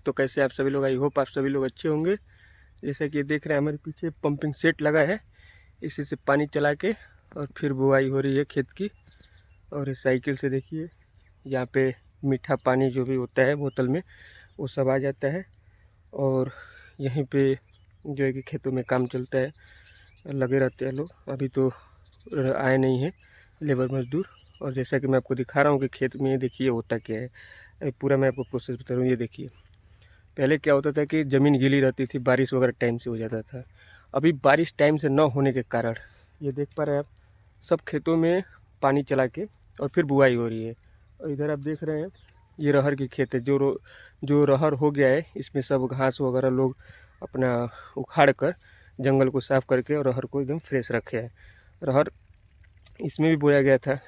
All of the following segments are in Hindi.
तो कैसे आप सभी लोग, आई होप आप सभी लोग अच्छे होंगे। जैसा कि देख रहे हैं हमारे पीछे पंपिंग सेट लगा है, इसी से पानी चला के और फिर बुआई हो रही है खेत की। और इस साइकिल से देखिए यहाँ पे मीठा पानी जो भी होता है बोतल में वो सब आ जाता है और यहीं पे जो है कि खेतों में काम चलता है, लगे रहते हैं लोग। अभी तो आए नहीं हैं लेबर मजदूर। और जैसा कि मैं आपको दिखा रहा हूँ कि खेत में देखिए होता क्या है, अभी पूरा मैं आपको प्रोसेस बता रहा हूँ। ये देखिए पहले क्या होता था कि ज़मीन गीली रहती थी, बारिश वगैरह टाइम से हो जाता था। अभी बारिश टाइम से न होने के कारण ये देख पा रहे हैं आप, सब खेतों में पानी चला के और फिर बुआई हो रही है। और इधर आप देख रहे हैं ये रहर की खेत है। जो रहर हो गया है इसमें सब घास वगैरह लोग अपना उखाड़ कर जंगल को साफ़ करके और रहर को एकदम फ्रेश रखे हैं। रहर इसमें भी बोया गया था,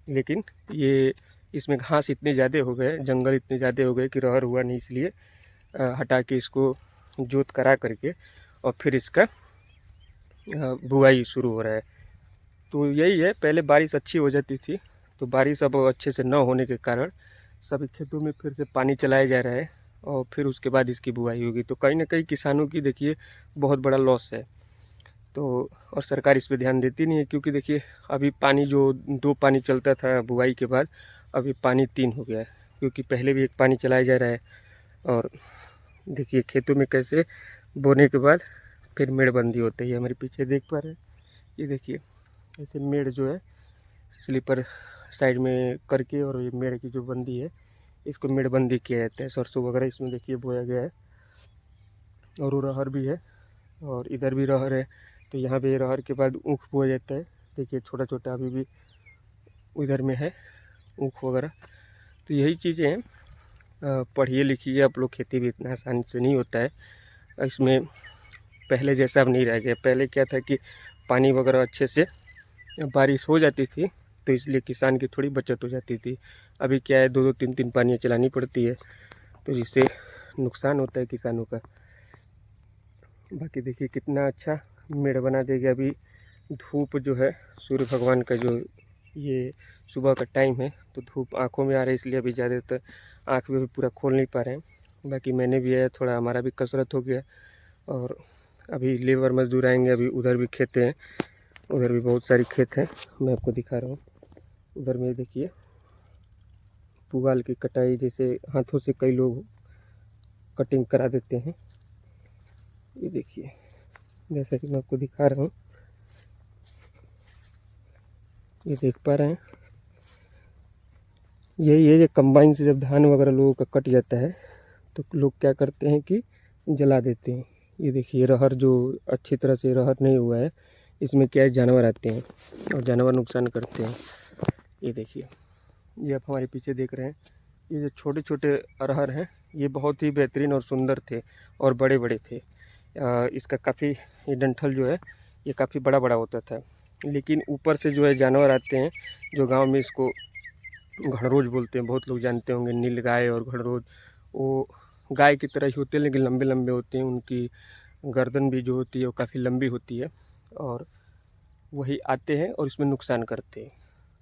लेकिन ये इसमें घास इतने ज़्यादा हो गए, जंगल इतने ज़्यादा हो गए कि रहर हुआ नहीं, इसलिए हटा के इसको जोत करा करके और फिर इसका बुआई शुरू हो रहा है। तो यही है, पहले बारिश अच्छी हो जाती थी, तो बारिश अब अच्छे से न होने के कारण सभी खेतों में फिर से पानी चलाया जा रहा है और फिर उसके बाद इसकी बुआई होगी। तो कहीं ना कहीं किसानों की देखिए बहुत बड़ा लॉस है। तो और सरकार इस पे ध्यान देती नहीं है, क्योंकि देखिए अभी पानी जो 2 पानी चलता था बुआई के बाद, अभी पानी 3 हो गया है, क्योंकि पहले भी एक पानी चलाया जा रहा है। और देखिए खेतों में कैसे बोने के बाद फिर मेड़बंदी होती है। हमारे पीछे देख पा रहे हैं, ये देखिए ऐसे मेड़ जो है स्लीपर साइड में करके, और ये मेड़ की जो बंदी है इसको मेड़बंदी किया जाता है। सरसों वगैरह इसमें देखिए बोया गया है और वो रहर भी है और इधर भी रहर है। तो यहाँ पे रहर के बाद ऊख बोया जाता है। देखिए छोटा छोटा अभी भी उधर में है ऊख वगैरह। तो यही चीज़ें हैं। पढ़िए लिखिए आप लोग, खेती भी इतना आसानी से नहीं होता है। इसमें पहले जैसा अब नहीं रह गया। पहले क्या था कि पानी वगैरह अच्छे से बारिश हो जाती थी, तो इसलिए किसान की थोड़ी बचत हो जाती थी। अभी क्या है, 2-2 3-3 पानियाँ चलानी पड़ती है, तो जिससे नुकसान होता है किसानों का। बाकी देखिए कितना अच्छा मेड़ बना देगा। अभी धूप जो है सूर्य भगवान का जो ये सुबह का टाइम है, तो धूप आँखों में आ रही है, इसलिए अभी ज़्यादातर आँख भी पूरा खोल नहीं पा रहे हैं। बाकी मैंने भी है, थोड़ा हमारा भी कसरत हो गया। और अभी लेबर मजदूर आएंगे। अभी उधर भी खेत हैं, उधर भी बहुत सारी खेत हैं, मैं आपको दिखा रहा हूँ। उधर में देखिए पुआल की कटाई, जैसे हाथों से कई लोग कटिंग करा देते हैं। ये देखिए जैसा कि मैं आपको दिखा रहा हूँ, ये देख पा रहे हैं। यही है, ये कंबाइन से जब धान वगैरह लोगों का कट जाता है तो लोग क्या करते हैं कि जला देते हैं। ये देखिए रहर जो अच्छी तरह से रहर नहीं हुआ है, इसमें क्या है, जानवर आते हैं और जानवर नुकसान करते हैं। ये देखिए, ये आप हमारे पीछे देख रहे हैं, ये जो छोटे छोटे अरहर हैं ये बहुत ही बेहतरीन और सुंदर थे और बड़े बड़े थे। इसका काफ़ी ये डंठल जो है ये काफ़ी बड़ा बड़ा होता था। लेकिन ऊपर से जो है जानवर आते हैं, जो गांव में इसको घड़रोज बोलते हैं, बहुत लोग जानते होंगे। नील गाय और घड़रोज वो गाय की तरह ही होते हैं, लेकिन लंबे लंबे होते हैं। उनकी गर्दन भी जो होती है वो काफ़ी लंबी होती है, और वही आते हैं और इसमें नुकसान करते हैं।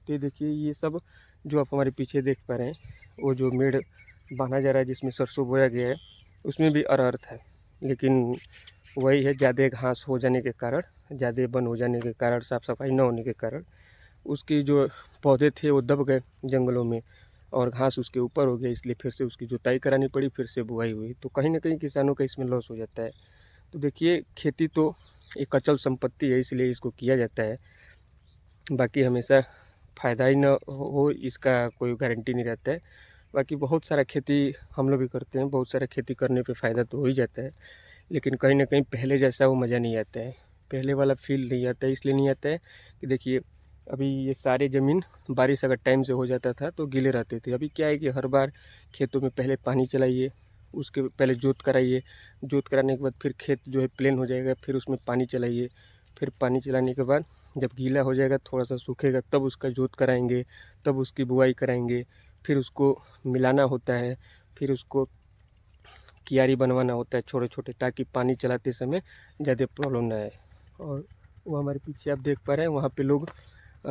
तो ये देखिए ये सब जो आप हमारे पीछे देख पा रहे हैं, वो जो मेड़ बांधा जा रहा है जिसमें सरसों बोया गया है, उसमें भी अरहर था। लेकिन वही है, ज़्यादा घास हो जाने के कारण, ज़्यादा वन हो जाने के कारण, साफ़ सफाई न होने के कारण उसकी जो पौधे थे वो दब गए जंगलों में और घास उसके ऊपर हो गया, इसलिए फिर से उसकी जुताई करानी पड़ी, फिर से बुआई हुई। तो कहीं ना कहीं किसानों का इसमें लॉस हो जाता है। तो देखिए खेती तो एक अचल संपत्ति है, इसलिए इसको किया जाता है। बाकी हमेशा फ़ायदा ही न हो इसका कोई गारंटी नहीं रहता है। बाकी बहुत सारा खेती हम लोग भी करते हैं, बहुत सारा खेती करने पे फ़ायदा तो हो ही जाता है, लेकिन कहीं ना कहीं पहले जैसा वो मज़ा नहीं आता है, पहले वाला फील नहीं आता है। इसलिए नहीं आता है कि देखिए अभी ये सारे ज़मीन बारिश अगर टाइम से हो जाता था तो गीले रहते थे। अभी क्या है कि हर बार खेतों में पहले पानी चलाइए, उसके पहले जोत कराइए, जोत कराने के बाद फिर खेत जो है प्लेन हो जाएगा, फिर उसमें पानी चलाइए, फिर पानी चलाने के बाद जब गीला हो जाएगा, थोड़ा सा सूखेगा, तब उसका जोत कराएंगे, तब उसकी बुआई कराएंगे, फिर उसको मिलाना होता है, फिर उसको कियारी बनवाना होता है छोटे छोटे, ताकि पानी चलाते समय ज़्यादा प्रॉब्लम ना आए। और वो हमारे पीछे आप देख पा रहे हैं, वहाँ पे लोग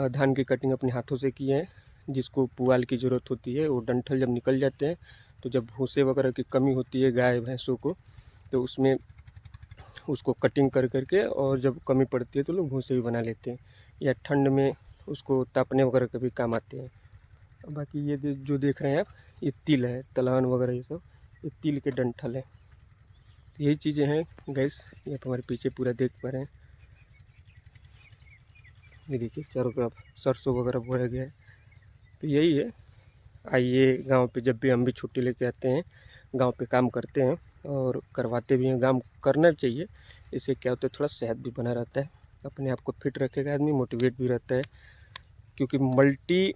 धान की कटिंग अपने हाथों से किए हैं। जिसको पुआल की ज़रूरत होती है, वो डंठल जब निकल जाते हैं तो जब भूसे वगैरह की कमी होती है गाय भैंसों को, तो उसमें उसको कटिंग कर करके, और जब कमी पड़ती है तो लोग भूसे भी बना लेते हैं, या ठंड में उसको तापने वगैरह के भी काम आते हैं। बाकी ये जो देख रहे हैं आप, ये तिल है, तलहन वगैरह ये सब, ये तिल के डंठल है। तो यही चीज़ें हैं गैस, ये आप हमारे पीछे पूरा देख पा रहे हैं। ये देखिए चारों तरफ सरसों वगैरह बोया गया है। तो यही है, आइए गांव पे जब भी हम भी छुट्टी लेके आते हैं, गांव पे काम करते हैं और करवाते भी हैं। काम करना चाहिए, इससे क्या होता है थोड़ा सेहत भी बना रहता है, अपने आप को फिट रखेगा आदमी, मोटिवेट भी रहता है। क्योंकि मल्टी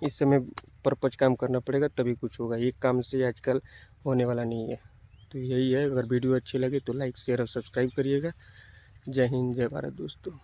इस समय पर्पज काम करना पड़ेगा तभी कुछ होगा, एक काम से आजकल होने वाला नहीं है। तो यही है, अगर वीडियो अच्छी लगे तो लाइक शेयर और सब्सक्राइब करिएगा। जय हिंद जय भारत दोस्तों।